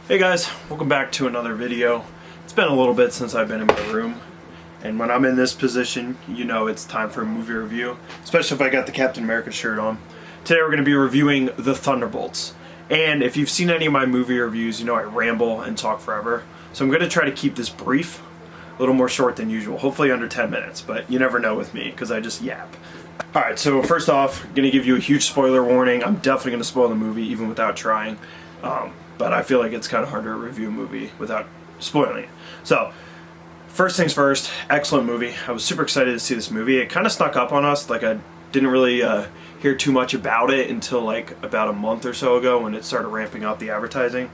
Hey guys, welcome back to another video. It's been a little bit since I've been in my room, and when I'm in this position, you know it's time for a movie review, especially if I got the Captain America shirt on. Today we're going to be reviewing the Thunderbolts, and if you've seen any of my movie reviews, you know I ramble and talk forever, so I'm going to try to keep this brief, a little more short than usual, hopefully under 10 minutes, but you never know with me because I just yap. Alright, so first off, I'm going to give you a huge spoiler warning. I'm definitely going to spoil the movie even without trying. But I feel like it's kind of hard to review a movie without spoiling it. So, first things first, excellent movie. I was super excited to see this movie. It kind of snuck up on us. Like, I didn't really hear too much about it until like about a month or so ago when it started ramping up the advertising.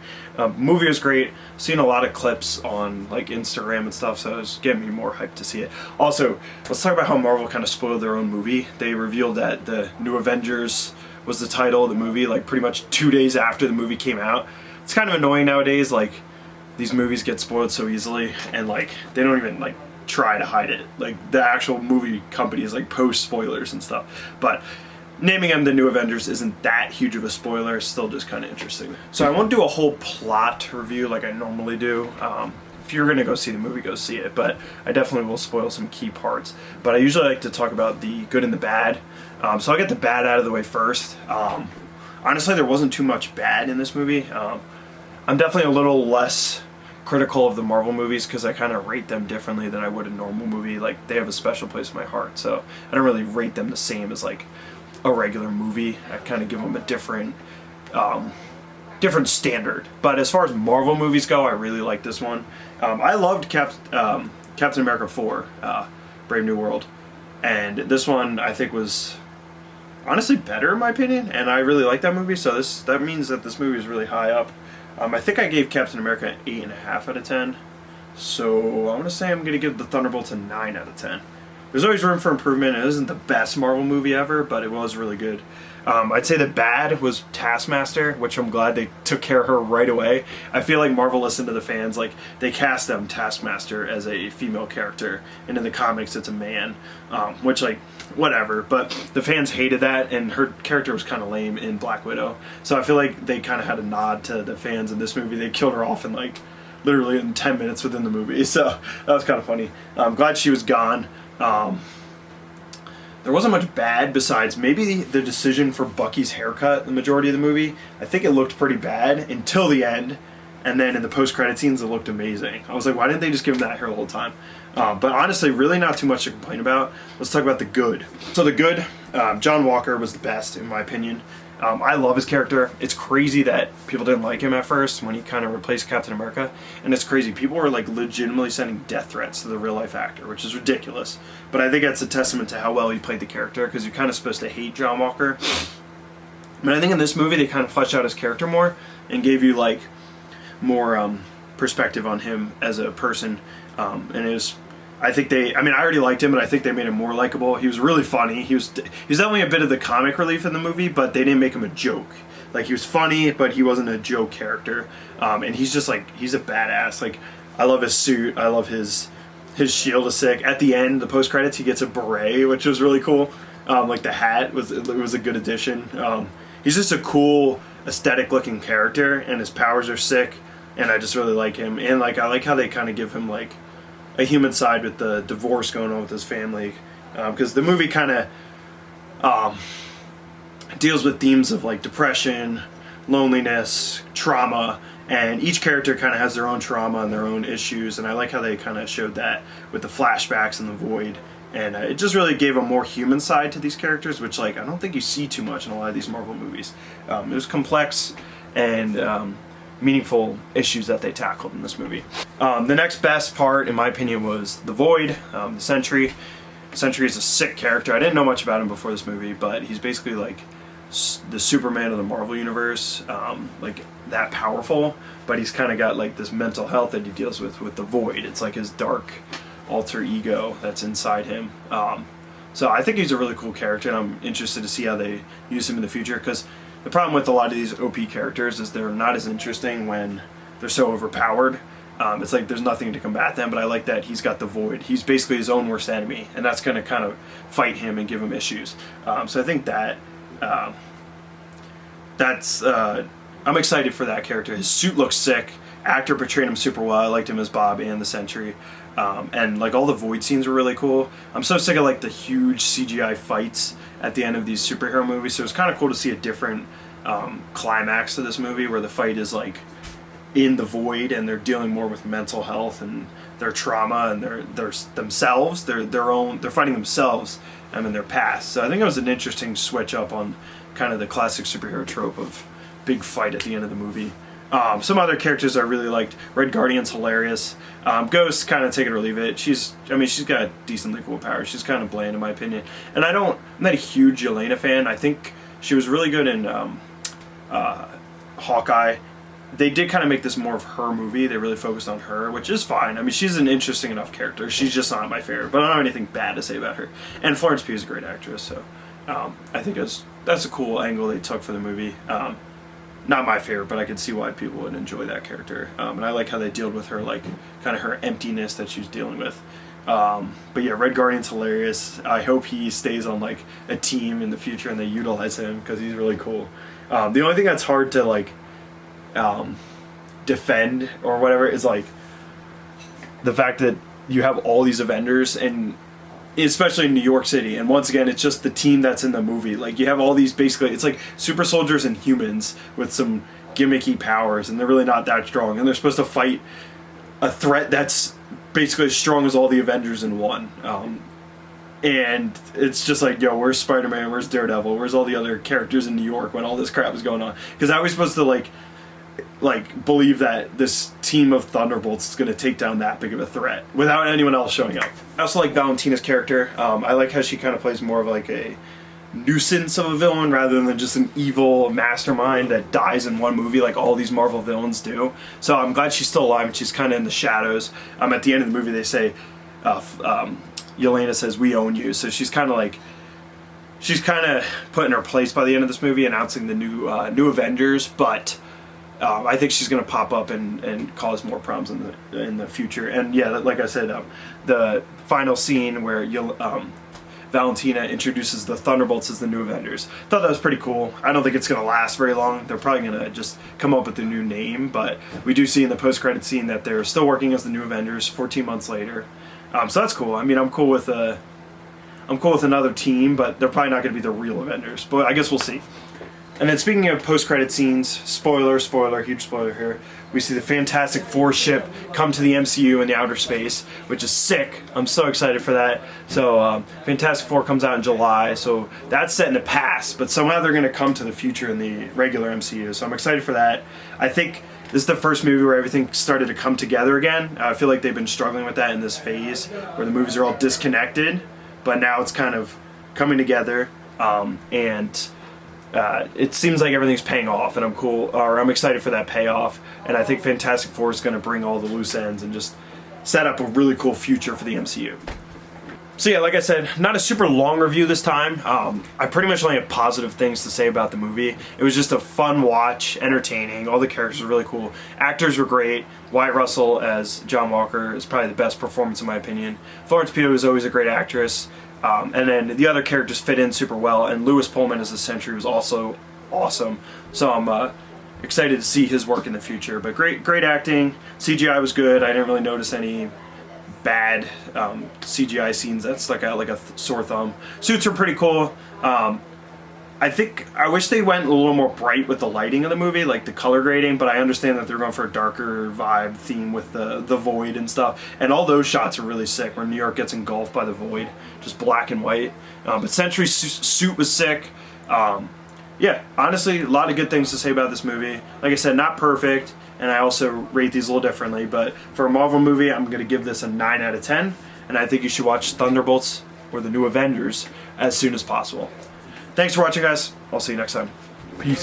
Movie was great. Seen a lot of clips on like Instagram and stuff, so it was getting me more hyped to see it. Also, let's talk about how Marvel kind of spoiled their own movie. They revealed that the New Avengers was the title of the movie, like pretty much 2 days after the movie came out. It's kind of annoying nowadays, like these movies get spoiled so easily and like they don't even like try to hide it. Like the actual movie companies like post spoilers and stuff. But naming them the New Avengers isn't that huge of a spoiler, it's still just kind of interesting. So I won't do a whole plot review like I normally do. If you're gonna go see the movie, go see it, but I definitely will spoil some key parts. But I usually like to talk about the good and the bad. So I'll get the bad out of the way first. Honestly, there wasn't too much bad in this movie. I'm definitely a little less critical of the Marvel movies because I kind of rate them differently than I would a normal movie. Like, they have a special place in my heart, so I don't really rate them the same as like a regular movie. I kind of give them a different standard. But as far as Marvel movies go, I really like this one. I loved Captain America 4, Brave New World, and this one I think was honestly better in my opinion, and I really like that movie, so that means that this movie is really high up. I think I gave Captain America an 8.5 out of 10, so I'm going to say I'm going to give the Thunderbolts a 9 out of 10. There's always room for improvement. It isn't the best Marvel movie ever, but it was really good. I'd say the bad was Taskmaster, which I'm glad they took care of her right away. I feel like Marvel listened to the fans. Like, they cast them Taskmaster as a female character, and in the comics it's a man, which, like, whatever. But the fans hated that, and her character was kind of lame in Black Widow. So I feel like they kind of had a nod to the fans in this movie. They killed her off in, like, literally in 10 minutes within the movie. So that was kind of funny. I'm glad she was gone. There wasn't much bad besides maybe the decision for Bucky's haircut the majority of the movie. I think it looked pretty bad until the end, and then in the post-credit scenes it looked amazing. I was like, why didn't they just give him that hair the whole time? But honestly, really not too much to complain about. Let's talk about the good. So the good, John Walker was the best in my opinion. I love his character. It's crazy that people didn't like him at first when he kind of replaced Captain America. And it's crazy. People were like legitimately sending death threats to the real life actor, which is ridiculous. But I think that's a testament to how well he played the character, because you're kind of supposed to hate John Walker. But I think in this movie they kind of fleshed out his character more and gave you like more perspective on him as a person. And it was, I already liked him, but I think they made him more likable. He was really funny. He was definitely a bit of the comic relief in the movie, but they didn't make him a joke. Like, he was funny, but he wasn't a joke character. And he's just like, he's a badass. Like, I love his suit. I love his shield is sick. At the end, the post credits, he gets a beret, which was really cool. Like the hat was a good addition. He's just a cool, aesthetic looking character, and his powers are sick. And I just really like him. And like, I like how they kind of give him like a human side with the divorce going on with his family, because the movie kind of deals with themes of like depression, loneliness, trauma, and each character kind of has their own trauma and their own issues, and I like how they kind of showed that with the flashbacks and the void, and it just really gave a more human side to these characters, which like I don't think you see too much in a lot of these Marvel movies. It was complex and meaningful issues that they tackled in this movie. The next best part, in my opinion, was the Void, the Sentry. Sentry is a sick character. I didn't know much about him before this movie, but he's basically like the Superman of the Marvel Universe, like that powerful, but he's kind of got like this mental health that he deals with the Void. It's like his dark alter ego that's inside him. So I think he's a really cool character, and I'm interested to see how they use him in the future, because the problem with a lot of these OP characters is they're not as interesting when they're so overpowered. It's like there's nothing to combat them, but I like that he's got the Void. He's basically his own worst enemy, and that's going to kind of fight him and give him issues. So I think that's I'm excited for that character. His suit looks sick. Actor portrayed him super well. I liked him as Bob and the Sentry. And like all the Void scenes were really cool. I'm so sick of like the huge CGI fights at the end of these superhero movies, so it's kind of cool to see a different climax to this movie where the fight is like in the void and they're dealing more with mental health and their trauma and their themselves. They're fighting themselves in their past. So I think it was an interesting switch up on kind of the classic superhero trope of big fight at the end of the movie. Some other characters I really liked. Red Guardian's hilarious. Ghost, kind of take it or leave it. She's got decently cool powers. She's kind of bland in my opinion. And I'm not a huge Yelena fan. I think she was really good in Hawkeye. They did kind of make this more of her movie. They really focused on her, which is fine. I mean, she's an interesting enough character. She's just not my favorite, but I don't have anything bad to say about her. And Florence Pugh is a great actress, so I think that's a cool angle they took for the movie. Not my favorite, but I could see why people would enjoy that character. And I like how they dealt with her, like, kind of her emptiness that she's dealing with. But yeah, Red Guardian's hilarious. I hope he stays on, like, a team in the future and they utilize him, because he's really cool. The only thing that's hard to, like, defend or whatever is, like, the fact that you have all these Avengers, and especially in New York City, and once again it's just the team that's in the movie. Like, you have all these, basically it's like super soldiers and humans with some gimmicky powers, and they're really not that strong, and they're supposed to fight a threat that's basically as strong as all the Avengers in one. And it's just like, yo, where's Spider-Man, where's Daredevil, where's all the other characters in New York when all this crap is going on? Because I was supposed to like believe that this team of Thunderbolts is going to take down that big of a threat without anyone else showing up. I also like Valentina's character. I like how she kind of plays more of like a nuisance of a villain rather than just an evil mastermind that dies in one movie like all these Marvel villains do. So I'm glad she's still alive and she's kind of in the shadows. At the end of the movie they say, Yelena says, "We own you." So she's kind of put in her place by the end of this movie, announcing the new Avengers, but I think she's going to pop up and cause more problems in the future. And yeah, like I said, the final scene where Valentina introduces the Thunderbolts as the new Avengers. Thought that was pretty cool. I don't think it's going to last very long. They're probably going to just come up with a new name, but we do see in the post-credit scene that they're still working as the new Avengers 14 months later. So that's cool. I mean, I'm cool with another team, but they're probably not going to be the real Avengers. But I guess we'll see. And then speaking of post-credit scenes, spoiler, huge spoiler here, we see the Fantastic Four ship come to the MCU in the outer space, which is sick. I'm so excited for that. So Fantastic Four comes out in July, so that's set in the past, but somehow they're going to come to the future in the regular MCU, so I'm excited for that. I think this is the first movie where everything started to come together again. I feel like they've been struggling with that in this phase, where the movies are all disconnected, but now it's kind of coming together, and it seems like everything's paying off, and I'm excited for that payoff. And I think Fantastic Four is going to bring all the loose ends and just set up a really cool future for the MCU. So yeah, like I said, not a super long review this time. I pretty much only have positive things to say about the movie. It was just a fun watch, entertaining. All the characters were really cool. Actors were great. Wyatt Russell as John Walker is probably the best performance in my opinion. Florence Pugh is always a great actress. And then the other characters fit in super well, and Lewis Pullman as the Sentry was also awesome. So I'm excited to see his work in the future. But great acting. CGI was good. I didn't really notice any bad CGI scenes. That's like a sore thumb. Suits are pretty cool. I wish they went a little more bright with the lighting of the movie, like the color grading, but I understand that they're going for a darker vibe theme with the void and stuff. And all those shots are really sick, where New York gets engulfed by the void, just black and white. But Sentry's suit was sick. Yeah, honestly, a lot of good things to say about this movie. Like I said, not perfect, and I also rate these a little differently, but for a Marvel movie, I'm going to give this a 9 out of 10, and I think you should watch Thunderbolts or the new Avengers as soon as possible. Thanks for watching, guys. I'll see you next time. Peace.